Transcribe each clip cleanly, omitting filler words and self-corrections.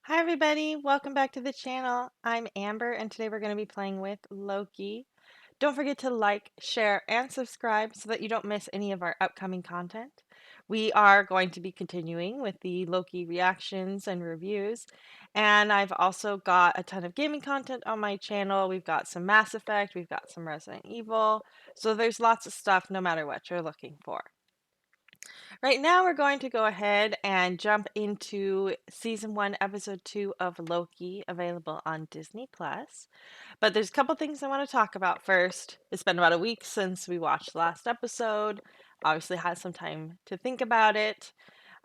Hi everybody, welcome back to the channel. I'm Amber and today we're going to be playing with Loki. Don't forget to like, share, and subscribe so that you don't miss any of our upcoming content. We are going to be continuing with the Loki reactions and reviews, and I've also got a ton of gaming content on my channel. We've got some Mass Effect, we've got some Resident Evil, so there's lots of stuff no matter what you're looking for. Right now, we're going to go ahead and jump into season 1, episode 2 of Loki, available on Disney Plus. But there's a couple things I want to talk about first. It's been about a week since we watched the last episode. Obviously, had some time to think about it.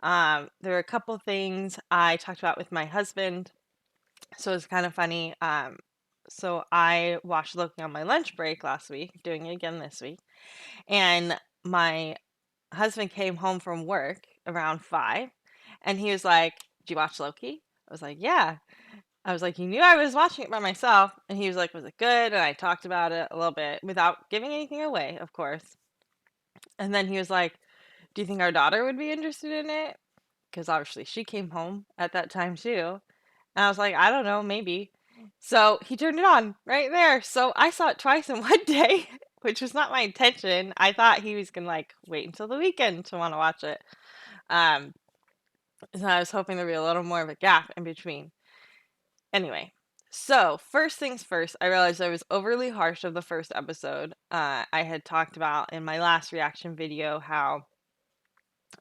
There are a couple things I talked about with my husband, so it's kind of funny. So I watched Loki on my lunch break last week, doing it again this week, and my husband came home from work around 5 and he was like, "Did you watch Loki?" I was like, "Yeah." I was like, "You knew I was watching it by myself." And he was like, "Was it good?" And I talked about it a little bit without giving anything away, of course. And then he was like, "Do you think our daughter would be interested in it?" Because obviously she came home at that time too. And I was like, "I don't know, maybe." So he turned it on right there. So I saw it twice in one day, which was not my intention. I thought he was gonna like wait until the weekend to want to watch it. Um, so I was hoping there'd be a little more of a gap in between. Anyway, so first things first, I realized I was overly harsh of the first episode. I had talked about in my last reaction video how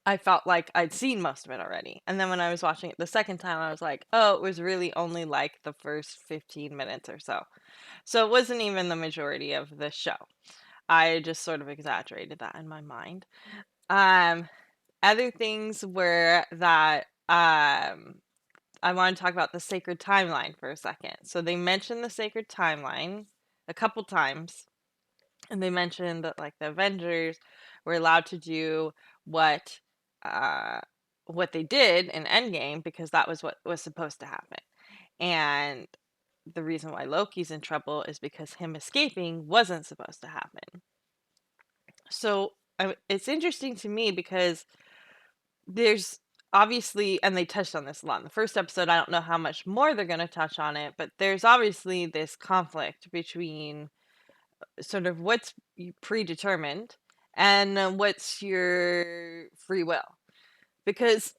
I felt like I'd seen most of it already. And then when I was watching it the second time, I was like, oh, it was really only like the first 15 minutes or so. So it wasn't even the majority of the show. I just sort of exaggerated that in my mind. Um, Other things were that I want to talk about the sacred timeline for a second. So they mentioned the sacred timeline a couple times, and they mentioned that like the Avengers were allowed to do what uh what they did in Endgame because that was what was supposed to happen. And the reason why Loki's in trouble is because him escaping wasn't supposed to happen. So it's interesting to me because there's obviously, and they touched on this a lot in the first episode. I don't know how much more they're going to touch on it, but there's obviously this conflict between sort of what's predetermined and what's your free will. Because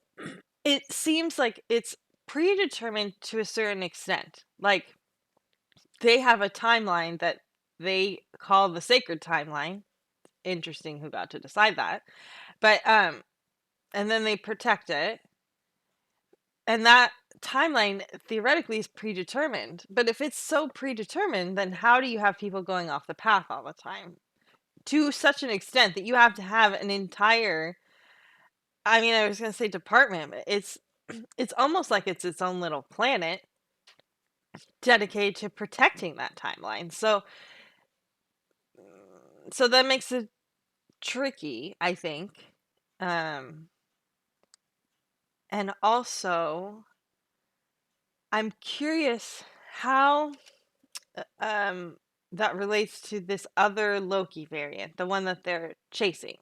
it seems like it's predetermined to a certain extent. Like they have a timeline that they call the sacred timeline. Interesting who got to decide that. But and then they protect it. And that timeline theoretically is predetermined. But if it's so predetermined, then how do you have people going off the path all the time? To such an extent that you have to have an entire, I mean, I was going to say department, but it's almost like it's its own little planet dedicated to protecting that timeline. So that makes it tricky, I think. Um and also I'm curious how um that relates to this other Loki variant, the one that they're chasing.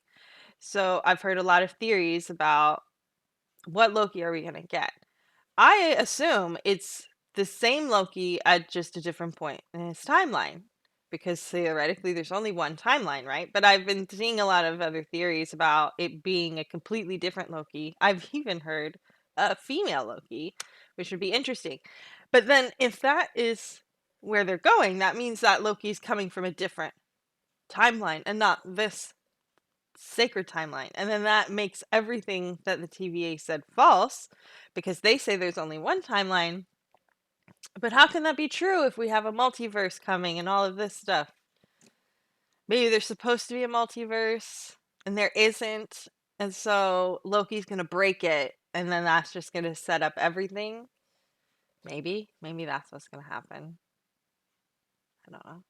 So I've heard a lot of theories about what Loki are we going to get. I assume it's the same Loki at just a different point in his timeline because theoretically there's only one timeline, right? But I've been seeing a lot of other theories about it being a completely different Loki. I've even heard a female Loki, which would be interesting. But then if that is where they're going, that means that Loki's coming from a different timeline and not this sacred timeline. And then that makes everything that the TVA said false because they say there's only one timeline. But how can that be true if we have a multiverse coming and all of this stuff? Maybe there's supposed to be a multiverse and there isn't. And so Loki's going to break it and then that's just going to set up everything. Maybe that's what's going to happen. I don't know.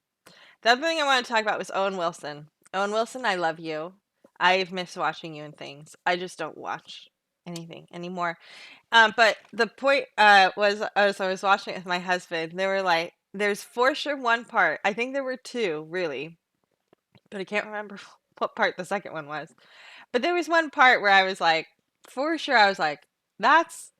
The other thing I want to talk about was Owen Wilson. Owen Wilson, I love you. I've missed watching you in things. I just don't watch anything anymore. But the point was, as I was watching it with my husband, they were like, there's for sure one part. I think there were two, really, but I can't remember what part the second one was. But there was one part where I was like, for sure, I was like, that's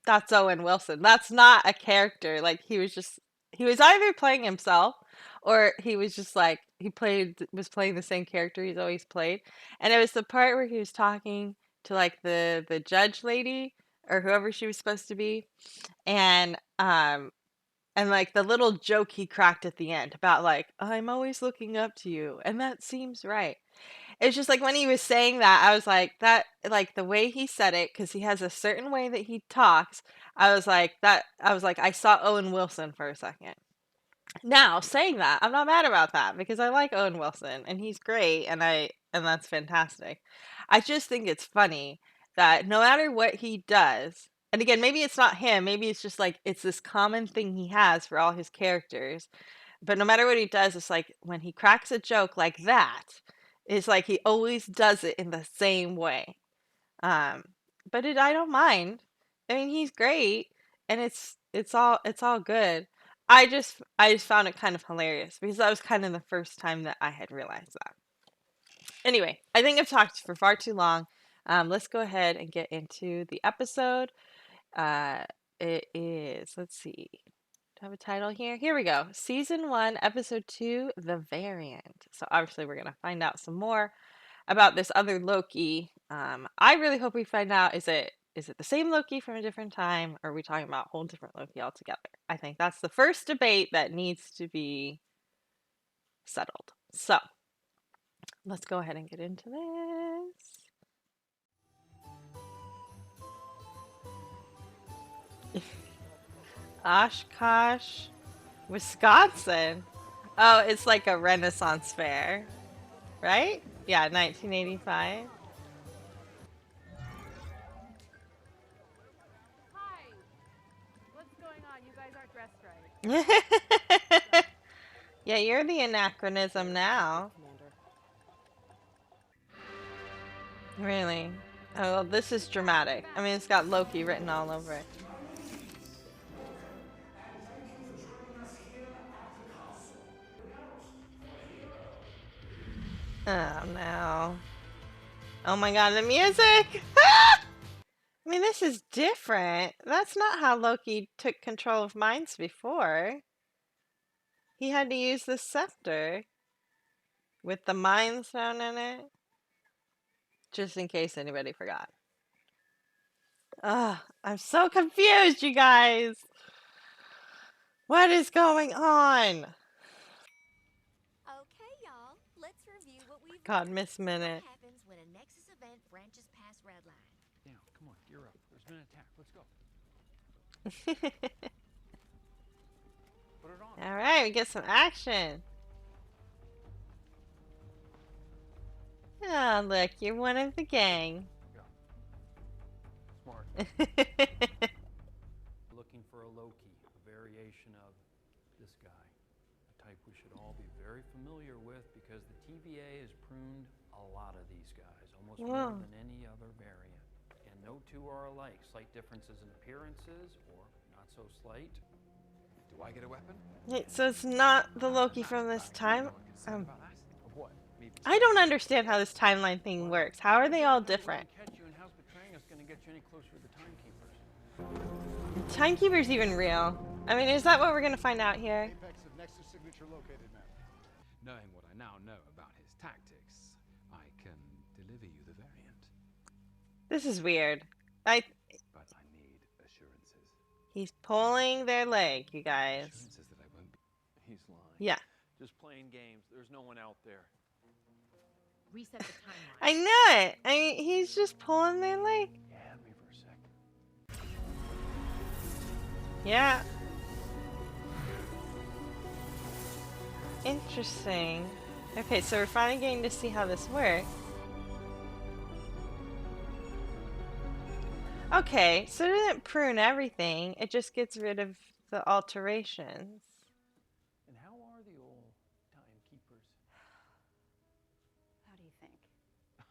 That's Owen Wilson. That's not a character. Like he was either playing himself or he was just like was playing the same character he's always played. And it was the part where he was talking to like the judge lady or whoever she was supposed to be, and like the little joke he cracked at the end about like I'm always looking up to you and that seems right. It's just like when he was saying that, I was like, that, like the way he said it, because he has a certain way that he talks. I was like, I saw Owen Wilson for a second. Now, saying that, I'm not mad about that because I like Owen Wilson and he's great and that's fantastic. I just think it's funny that no matter what he does, and again, maybe it's not him, maybe it's just like it's this common thing he has for all his characters, but no matter what he does, it's like when he cracks a joke like that, it's like he always does it in the same way. Um, but I don't mind. I mean, he's great, and it's all good. I just found it kind of hilarious because that was kind of the first time that I had realized that. Anyway, I think I've talked for far too long. Let's go ahead and get into the episode. Uh, it is, let's see. Do I have a title here? Here we go. Season 1, Episode 2, The Variant. So obviously we're going to find out some more about this other Loki. I really hope we find out, is it the same Loki from a different time, or are we talking about a whole different Loki altogether? I think that's the first debate that needs to be settled. So let's go ahead and get into this. Oshkosh, Wisconsin. Oh, it's like a Renaissance fair, right? Yeah, 1985. Hi. What's going on? You guys aren't dressed right. Yeah, you're the anachronism now. Really? Oh, well, this is dramatic. I mean, it's got Loki written all over it. Oh, no. Oh my god, the music! I mean, this is different. That's not how Loki took control of minds before. He had to use the scepter with the Mind Stone in it. Just in case anybody forgot. Ugh, I'm so confused, you guys! What is going on? Okay, y'all, let's review what we've God, learned. Miss Minute. What happens when a Nexus event branches past Redline? Now, come on, gear up. There's been an attack. Let's go. Put it on. Alright, we get some action. Oh, look, you're one of the gang. Yeah. Smart. Looking for a Loki, a variation of this guy. A type we should all be very familiar with because the TVA has pruned a lot of these guys, almost more than any other variant. And no two are alike. Slight differences in appearances, or not so slight. Do I get a weapon? So it's not the Loki from this time? What? I don't understand how this timeline thing works. How are they all different? Catch you, and how's betraying us going to get you any closer to the timekeepers? The timekeeper's even real. I mean, is that what we're gonna find out here? Apex of Nexus signature located, ma'am. Knowing what I now know about his tactics, I can deliver you the variant. This is weird. But I need assurances. He's pulling their leg, you guys. Assurances that I won't be. He's lying. Yeah. Just playing games. There's no one out there. Reset the timeline. I know it. I mean, he's just pulling their leg. You had me for a second. Yeah. Interesting. Okay, so we're finally getting to see how this works. Okay, so it didn't prune everything. It just gets rid of the alterations. And how are the old timekeepers? How do you think?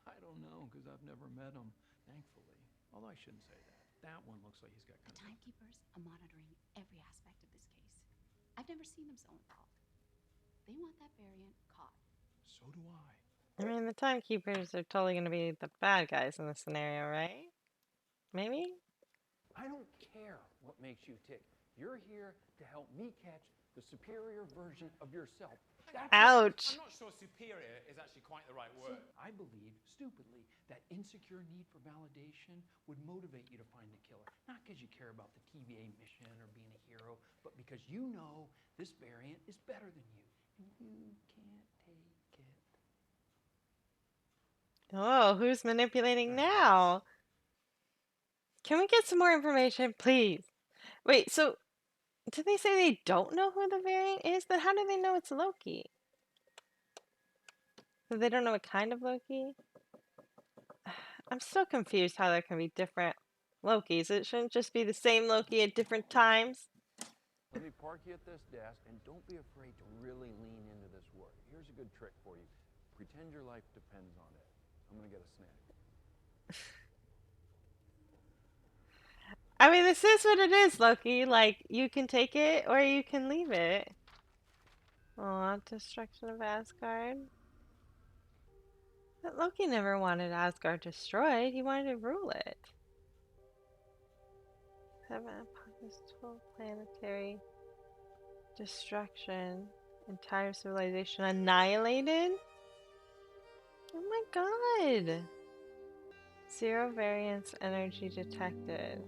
I don't know, because I've never met them, thankfully. Although I shouldn't say that. That one looks like he's got The kind of... timekeepers are monitoring every aspect of this case. I've never seen them so involved. They want that variant caught. So do I. I mean, the timekeepers are totally going to be the bad guys in this scenario, right? Maybe? I don't care makes you tick. You're here to help me catch the superior version of yourself. That's Ouch. I'm not sure superior is actually quite the right word. I believe, stupidly, that insecure need for validation would motivate you to find the killer. Not because you care about the TVA mission or being a hero, but because you know this variant is better than you, and you can't take it. Oh, who's manipulating now? Can we get some more information, please? Wait, so did they say they don't know who the variant is? Then how do they know it's Loki? So they don't know what kind of Loki? I'm still confused how there can be different Lokis. It shouldn't just be the same Loki at different times. Let me park you at this desk, and don't be afraid to really lean into this work. Here's a good trick for you. Pretend your life depends on it. I'm gonna get a snack. I mean, this is what it is, Loki. Like, you can take it or you can leave it. Aw, destruction of Asgard. But Loki never wanted Asgard destroyed. He wanted to rule it. Heaven upon his total planetary destruction. Entire civilization annihilated? Oh my god! Zero variance energy detected.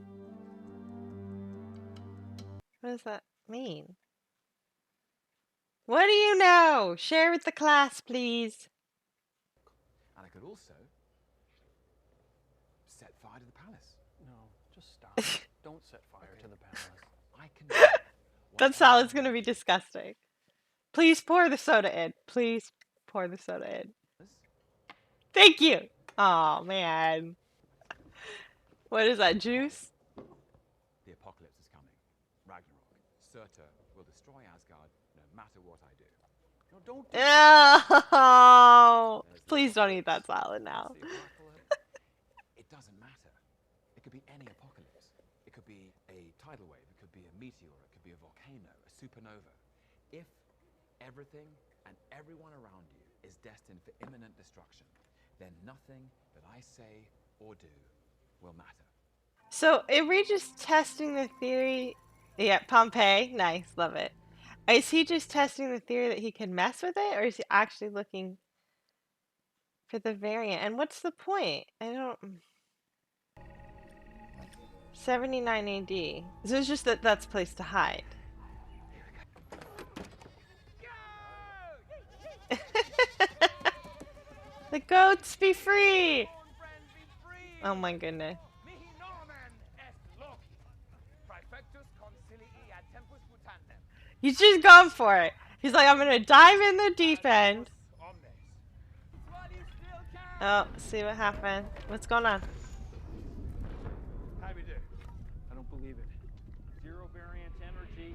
What does that mean? What do you know? Share with the class, please. And I could also set fire to the palace. No, just stop. Don't set fire to the palace. I can do That salad's gonna be disgusting. Please pour the soda in. Please pour the soda in. Thank you! Oh man. What is that, juice? The apocalypse is coming. Ragnarok. Surtur will destroy Asgard no matter what I do. No, don't do Oh, There's the please don't eat that apocalypse. salad now. the apocalypse. It doesn't matter. It could be any apocalypse. It could be a tidal wave. It could be a meteor. It could be a volcano, a supernova. If everything and everyone around you is destined for imminent destruction, then nothing that I say or do will matter. So, if we're just testing the theory, yeah, Pompeii, nice, love it. Is he just testing the theory that he can mess with it, or is he actually looking for the variant? And what's the point? I don't. 79 AD. So it's just that that's a place to hide. The goats be free! Oh my goodness. He's just gone for it. He's like, I'm gonna dive in the deep end. Oh, see what happened. What's going on? How we do? I don't believe it. Zero variance energy.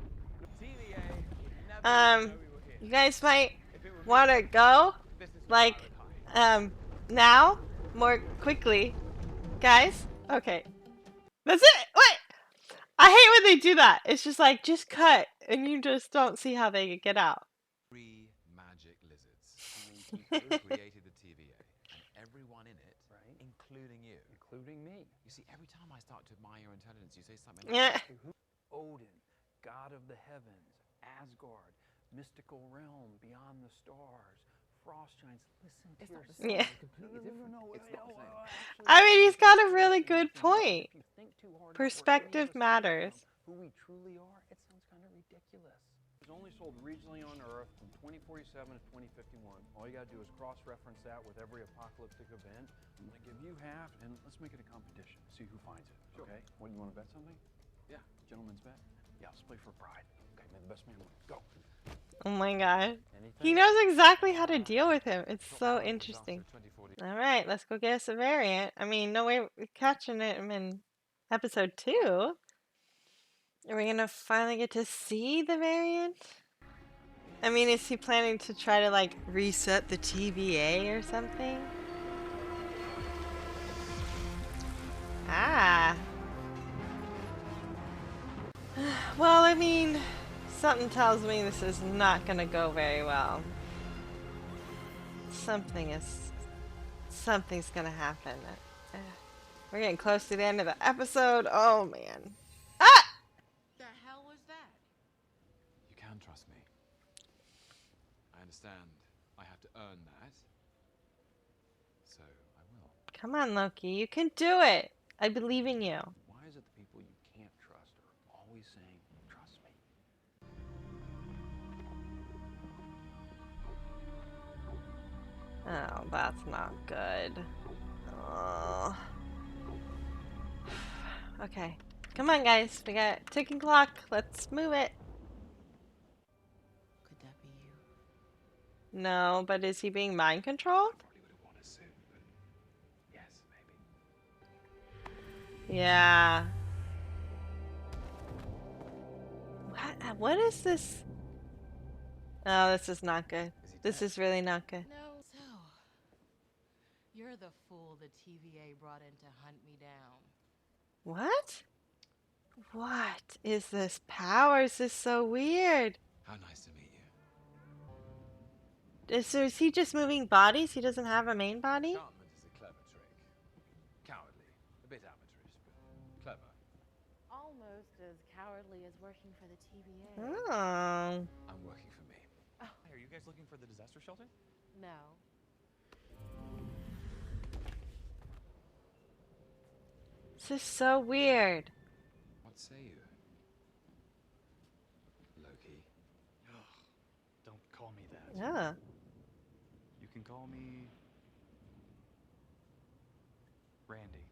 TVA would never know we were here. You guys might If it were me, want to go, this is like, now, more quickly. Guys? Okay. That's it! Wait! I hate when they do that. It's just like, just cut, and you just don't see how they get out. 3 magic lizards created the TVA, and everyone in it, Right. including you. Including me. You see, every time I start to admire your intelligence, you say something Yeah. Odin, god of the heavens, Asgard, mystical realm beyond the stars, frost giants. Listen to yourself. Yeah. No, It's not the same. I mean, he's got a really good point. If you think too hard, Perspective matters. who we truly are, it sounds kind of ridiculous. It's only sold regionally on Earth from 2047 to 2051. All you got to do is cross-reference that with every apocalyptic event. I'm going to give you half, and let's make it a competition. See who finds it. Sure. Okay? What, you want to bet something? Yeah. Gentleman's bet? Yeah, let's play for pride. Okay, may the best man win. Go. Oh my god. Anything? He knows exactly how to deal with him. It's so Disaster interesting. 2040. Alright, let's go get us a variant. I mean, no way we're catching him in episode 2. Are we gonna finally get to see the variant? I mean, is he planning to try to, like, reset the TVA or something? Ah. Well, I mean, something tells me this is not gonna go very well. Something's gonna happen. We're getting close to the end of the episode. Oh man. Ah! understand I have to earn that. So I will. Come on, Loki. You can do it. I believe in you. Why is it the people you can't trust are always saying, trust me? Oh, that's not good. Oh. Okay. Come on, guys. We got a ticking clock. Let's move it. Could that be you? No, but is he being mind controlled? Probably would have won a suit, but yes, maybe. Yeah. What is this? Oh, this is not good. Is he This dead? is really not good. No. So, you're the fool the TVA brought in to hunt me down. What? What is this power? This is so weird. How nice to meet you. So is he just moving bodies? He doesn't have a main body? Enchantment is a clever trick. Cowardly. A bit amateurish, but clever. Almost as cowardly as working for the TVA. Oh. I'm working for me. Hey, are you guys looking for the disaster shelter? No. This is so weird. What say you? Loki. Ugh, don't call me that. Yeah. You can call me Randy.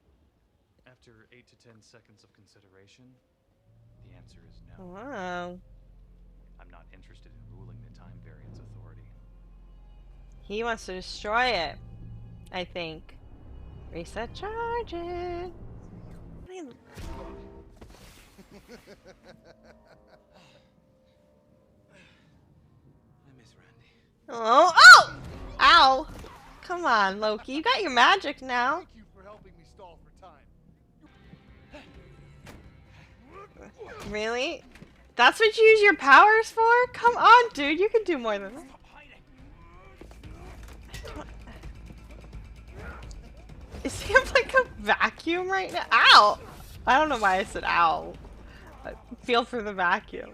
After 8 to 10 seconds of consideration, the answer is no. Wow. I'm not interested in ruling the Time Variance Authority. He wants to destroy it, I think. Reset charges. I miss Randy. Oh, oh! Ow! Come on, Loki. You got your magic now. Thank you for helping me stall for time. Really? That's what you use your powers for? Come on, dude. You can do more than that. Stop hiding. Is he have like a vacuum right now? Ow! I don't know why I said ow. I feel for the vacuum.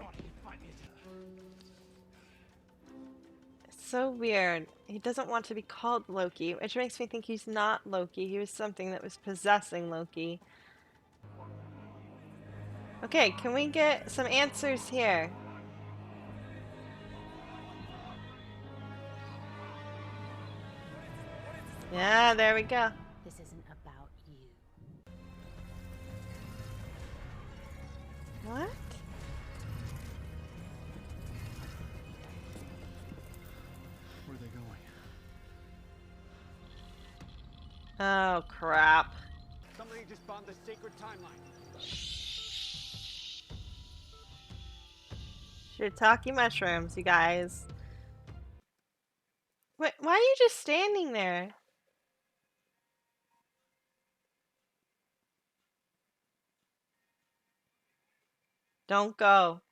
It's so weird. He doesn't want to be called Loki, which makes me think he's not Loki. He was something that was possessing Loki. Okay, can we get some answers here? Yeah, there we go. This isn't about you. What? Where are they going? Oh, crap. Somebody just bombed the sacred timeline. Shiitake mushrooms, you guys. Wait, why are you just standing there? Don't go.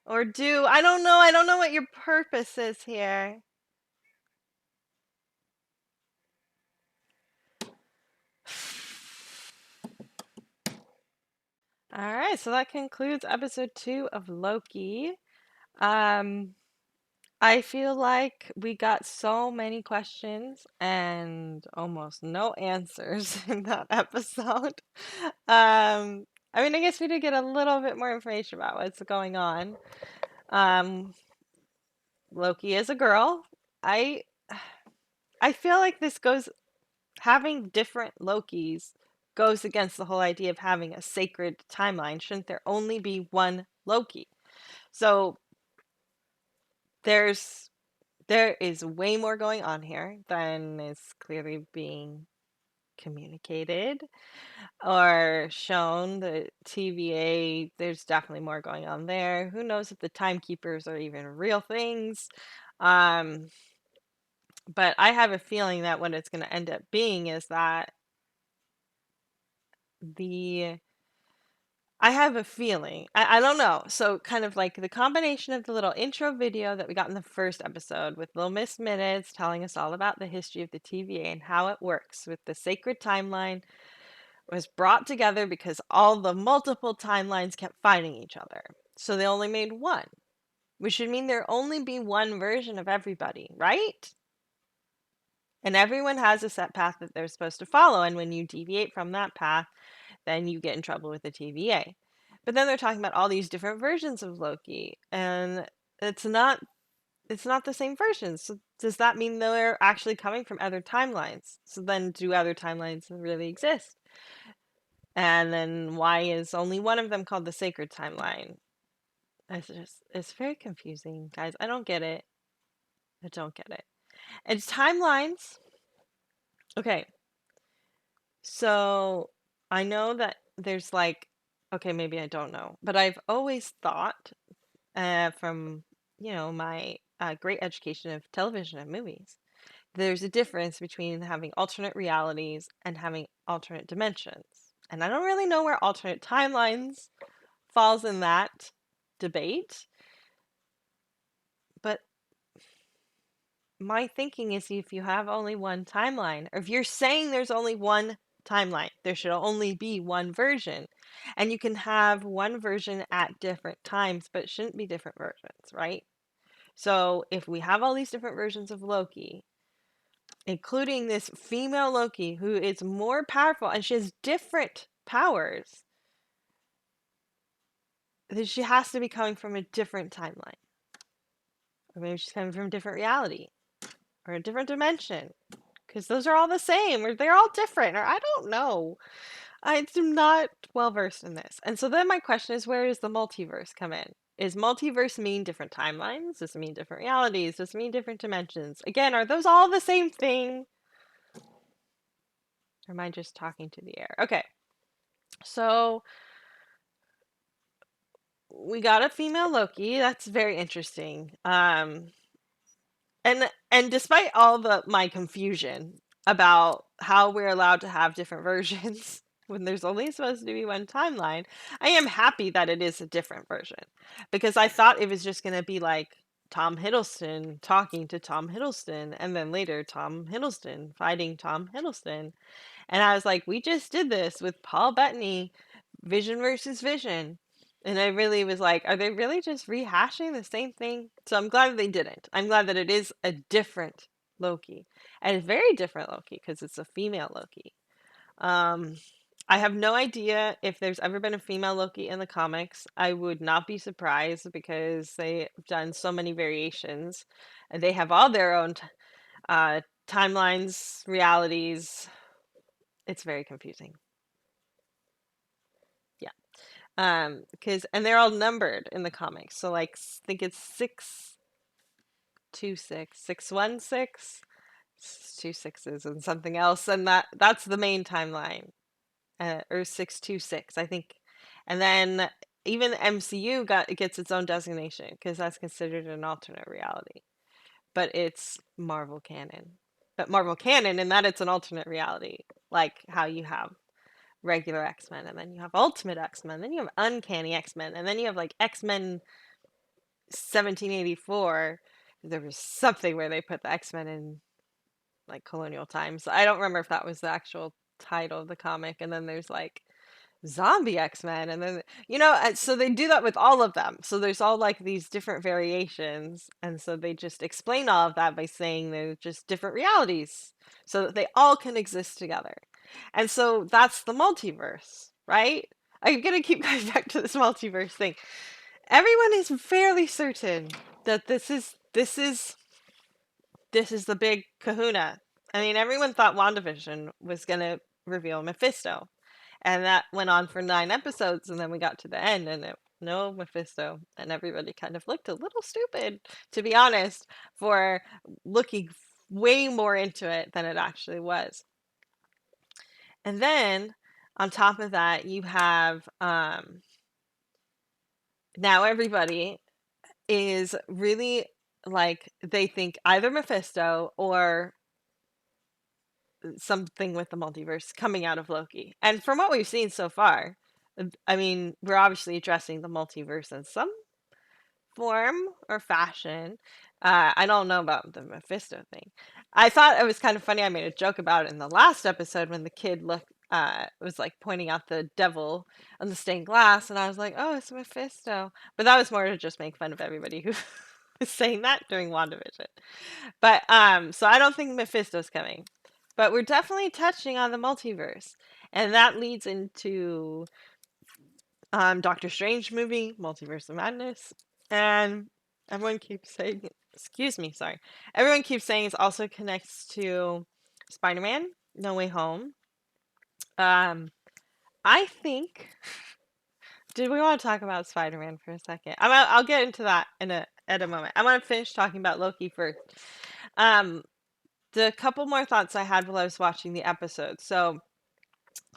Or do. I don't know. I don't know what your purpose is here. Alright, so that concludes episode 2 of Loki. I feel like we got so many questions and almost no answers in that episode. I mean, I guess we did get a little bit more information about what's going on. Loki is a girl. I feel like this goes having different Lokis goes against the whole idea of having a sacred timeline. Shouldn't there only be one Loki? So there is way more going on here than is clearly being communicated or shown. The TVA, there's definitely more going on there. Who knows if the timekeepers are even real things? But I have a feeling that what it's going to end up being is that I have a feeling. I don't know. So kind of like the combination of the little intro video that we got in the first episode with Little Miss Minutes telling us all about the history of the TVA and how it works with the sacred timeline was brought together because all the multiple timelines kept fighting each other. So they only made one. which should mean there only be one version of everybody, right? And everyone has a set path that they're supposed to follow, and when you deviate from that path, then you get in trouble with the TVA. But then they're talking about all these different versions of Loki, and it's not the same versions. So does that mean they're actually coming from other timelines? So then do other timelines really exist? And then why is only one of them called the sacred timeline? It's very confusing, guys. I don't get it. I don't get it. It's timelines. Okay. So I know that there's like, okay, maybe I don't know, but I've always thought from, my great education of television and movies, there's a difference between having alternate realities and having alternate dimensions. And I don't really know where alternate timelines falls in that debate, but my thinking is if you have only one timeline, or if you're saying there's only one timeline, there should only be one version. And you can have one version at different times, but it shouldn't be different versions, right? So if we have all these different versions of Loki, including this female Loki who is more powerful and she has different powers, then she has to be coming from a different timeline. Or maybe she's coming from a different reality or a different dimension. Because those are all the same, or they're all different, or I don't know. I am not well versed in this. And so then my question is, where does the multiverse come in? Is multiverse mean different timelines? Does it mean different realities? Does it mean different dimensions? Again, are those all the same thing? Or am I just talking to the air? Okay. So we got a female Loki. That's very interesting. And despite all my confusion about how we're allowed to have different versions when there's only supposed to be one timeline, I am happy that it is a different version because I thought it was just going to be like Tom Hiddleston talking to Tom Hiddleston and then later Tom Hiddleston fighting Tom Hiddleston. And I was like, we just did this with Paul Bettany, Vision versus Vision. And I really was like, are they really just rehashing the same thing? So I'm glad they didn't. I'm glad that it is a different Loki. And it's very different Loki because it's a female Loki. Um, I have no idea if there's ever been a female Loki in the comics. I would not be surprised because they've done so many variations. And they have all their own timelines, realities. It's very confusing. Because and they're all numbered in the comics. So like I think it's 626, 616, two sixes and something else, and that's the main timeline. Or 626, I think. And then even the MCU gets its own designation because that's considered an alternate reality. But it's Marvel canon. But Marvel canon in that it's an alternate reality, like how you have regular X-Men, and then you have Ultimate X-Men, then you have Uncanny X-Men, and then you have like X-Men 1784. There was something where they put the X-Men in like colonial times. I don't remember if that was the actual title of the comic. And then there's like Zombie X-Men, and then so they do that with all of them. So there's all like these different variations, and so they just explain all of that by saying they're just different realities so that they all can exist together. And so that's the multiverse, right? I'm gonna keep going back to this multiverse thing. Everyone is fairly certain that this is the big kahuna. I mean, everyone thought WandaVision was gonna reveal Mephisto. And that went on for 9 episodes, and then we got to the end, and no Mephisto. And everybody kind of looked a little stupid, to be honest, for looking way more into it than it actually was. And then, on top of that, you have now everybody is really like they think either Mephisto or something with the multiverse coming out of Loki. And from what we've seen so far, I mean, we're obviously addressing the multiverse in some form or fashion. I don't know about the Mephisto thing. I thought it was kind of funny. I made a joke about it in the last episode when the kid was like pointing out the devil on the stained glass, and I was like, oh, it's Mephisto. But that was more to just make fun of everybody who was saying that during WandaVision. But so I don't think Mephisto's coming. But we're definitely touching on the multiverse. And that leads into Doctor Strange movie, Multiverse of Madness. And everyone keeps saying, excuse me, sorry. Everyone keeps saying it also connects to Spider-Man, No Way Home. Um, I think. Did we want to talk about Spider-Man for a second? I'll get into that in a moment. I want to finish talking about Loki first. Um, the couple more thoughts I had while I was watching the episode. So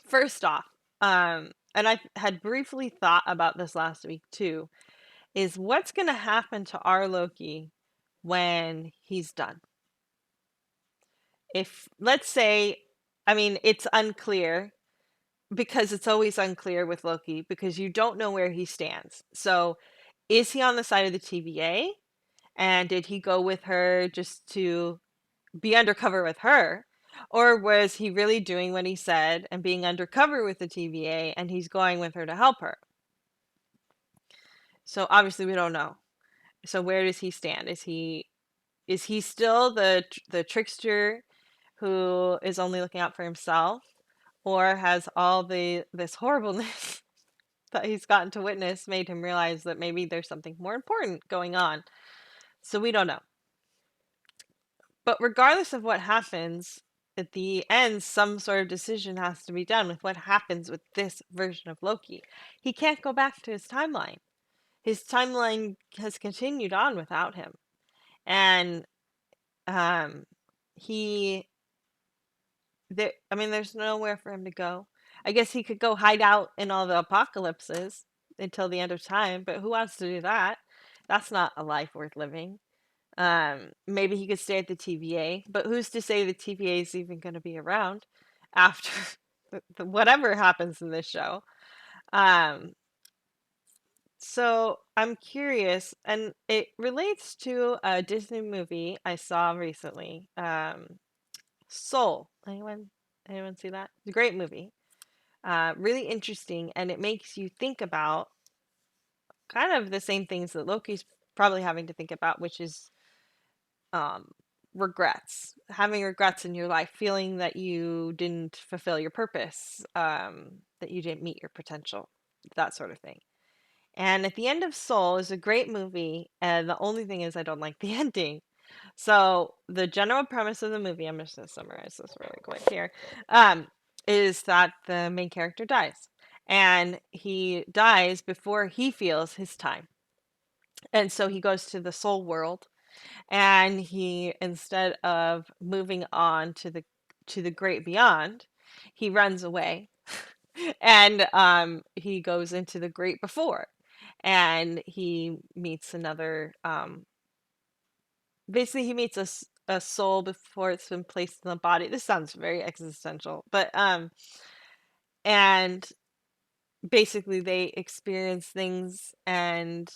first off, and I had briefly thought about this last week too, is what's going to happen to our Loki when he's done? If let's say, I mean, it's unclear because it's always unclear with Loki because you don't know where he stands. So, is he on the side of the TVA? And did he go with her just to be undercover with her? Or was he really doing what he said and being undercover with the TVA and he's going with her to help her? So obviously we don't know. So where does he stand? Is he still the trickster who is only looking out for himself, or has all this horribleness that he's gotten to witness made him realize that maybe there's something more important going on? So we don't know. But regardless of what happens, at the end, some sort of decision has to be done with what happens with this version of Loki. He can't go back to his timeline. His timeline has continued on without him. And um, he I mean, there's nowhere for him to go. I guess he could go hide out in all the apocalypses until the end of time, but who wants to do that? That's not a life worth living. Maybe he could stay at the TVA, but who's to say the TVA is even going to be around after whatever happens in this show? Um, so I'm curious, and it relates to a Disney movie I saw recently. Soul. Anyone see that? It's a great movie. Really interesting, and it makes you think about kind of the same things that Loki's probably having to think about, which is um, regrets, having regrets in your life, feeling that you didn't fulfill your purpose, that you didn't meet your potential, that sort of thing. And at the end of Soul is a great movie, and the only thing is I don't like the ending. So the general premise of the movie, I'm just going to summarize this really quick here, is that the main character dies. And he dies before he feels his time. And so he goes to the soul world, and he, instead of moving on to the great beyond, he runs away. And he goes into the great before, and he meets another basically he meets a soul before it's been placed in the body. This sounds very existential, but and basically they experience things, and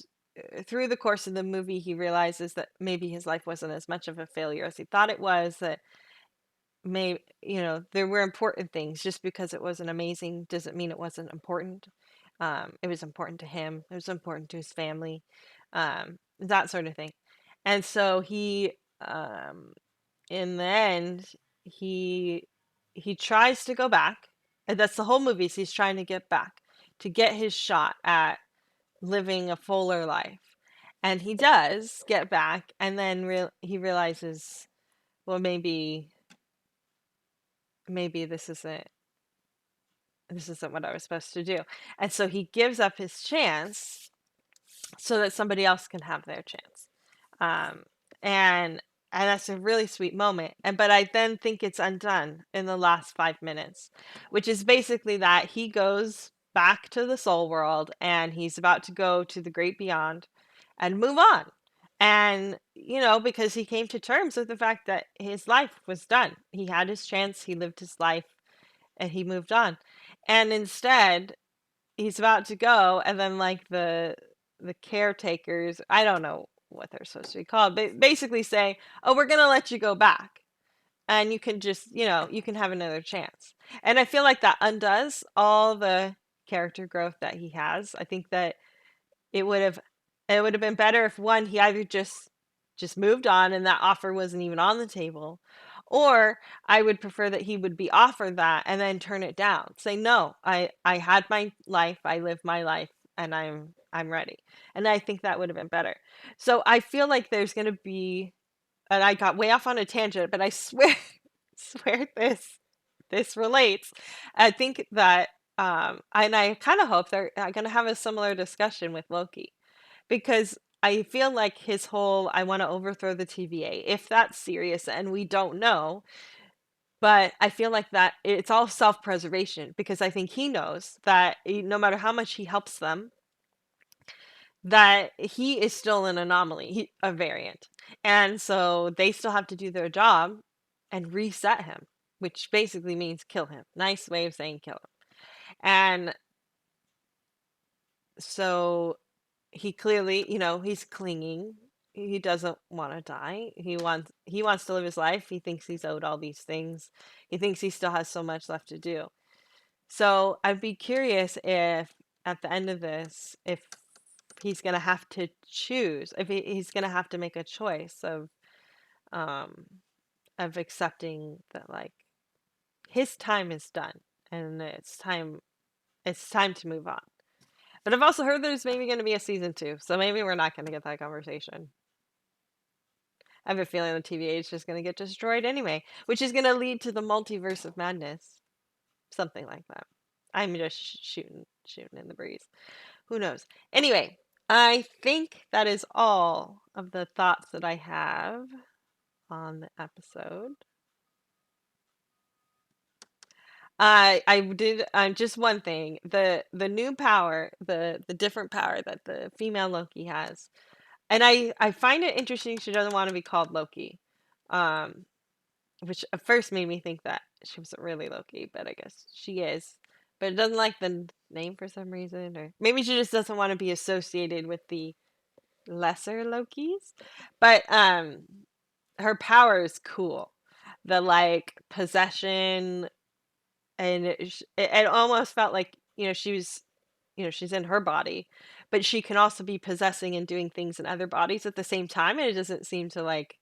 through the course of the movie he realizes that maybe his life wasn't as much of a failure as he thought it was, that maybe, there were important things. Just because it wasn't amazing doesn't mean it wasn't important. It was important to him, it was important to his family, that sort of thing. And so he in the end, he he tries to go back, and that's the whole movie. So he's trying to get back to get his shot at living a fuller life, and he does get back, and then he realizes, well, maybe this isn't what I was supposed to do, and so he gives up his chance so that somebody else can have their chance. Um, and that's a really sweet moment. But I then think it's undone in the last 5 minutes, which is basically that he goes back to the soul world and he's about to go to the great beyond and move on. And, because he came to terms with the fact that his life was done. He had his chance, he lived his life, and he moved on. And instead, he's about to go, and then like the caretakers, I don't know what they're supposed to be called, but basically say, oh, we're gonna let you go back. and you can just, you can have another chance. And I feel like that undoes all the character growth that he has. I think that it would have been better if one, he either just moved on and that offer wasn't even on the table, or I would prefer that he would be offered that and then turn it down. Say, no, I had my life, I lived my life, and I'm ready. And I think that would have been better. So I feel like there's going to be, and I got way off on a tangent, but I swear swear this relates. I think that and I kind of hope they're going to have a similar discussion with Loki, because I feel like his whole I want to overthrow the TVA, if that's serious, and we don't know, but I feel like that it's all self-preservation, because I think he knows that no matter how much he helps them, that he is still an anomaly, a variant. And so they still have to do their job and reset him, which basically means kill him. Nice way of saying kill him. And so he clearly, he's clinging. He doesn't want to die. He wants to live his life. He thinks he's owed all these things. He thinks he still has so much left to do. So I'd be curious if at the end of this, if he's gonna have to choose, if he's gonna have to make a choice um of accepting that, like, his time is done and it's time to move on. But I've also heard there's maybe going to be a season 2, so maybe we're not going to get that conversation. I have a feeling the TVA is just going to get destroyed anyway, which is going to lead to the multiverse of madness, something like that. I'm just shooting in the breeze. Who knows? Anyway, I think that is all of the thoughts that I have on the episode. I did just one thing. The new power, the different power that the female Loki has. And I find it interesting she doesn't want to be called Loki. Um which at first made me think that she wasn't really Loki, but I guess she is. But it doesn't like the name for some reason, or maybe she just doesn't want to be associated with the lesser Lokis. But her power is cool. The, like, possession, and it almost felt like, she's in her body, but she can also be possessing and doing things in other bodies at the same time, and it doesn't seem to, like,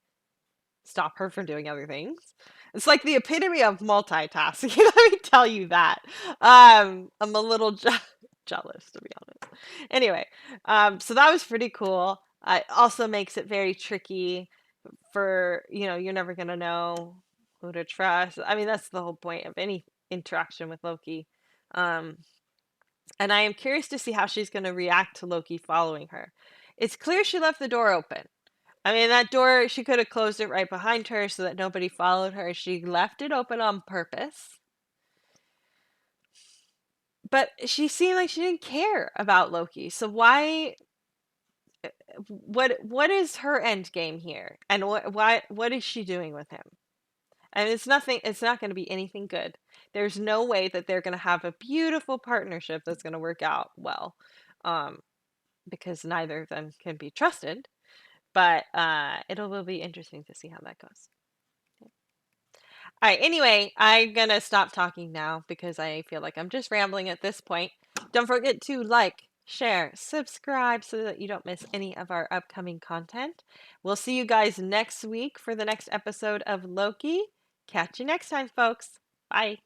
stop her from doing other things. It's like the epitome of multitasking. Let me tell you that. I'm a little jealous, to be honest. Anyway, so that was pretty cool. It also makes it very tricky for, you're never gonna know who to trust. I mean, that's the whole point of any interaction with Loki. Um, and I am curious to see how she's going to react to Loki following her. It's clear she left the door open. I mean, that door, she could have closed it right behind her so that nobody followed her. She left it open on purpose. But she seemed like she didn't care about Loki. So why, what is her end game here? And what is she doing with him? And it's not going to be anything good. There's no way that they're going to have a beautiful partnership that's going to work out well. Because neither of them can be trusted. But it will be interesting to see how that goes. All right, anyway, I'm going to stop talking now because I feel like I'm just rambling at this point. Don't forget to like, share, subscribe so that you don't miss any of our upcoming content. We'll see you guys next week for the next episode of Loki. Catch you next time, folks. Bye.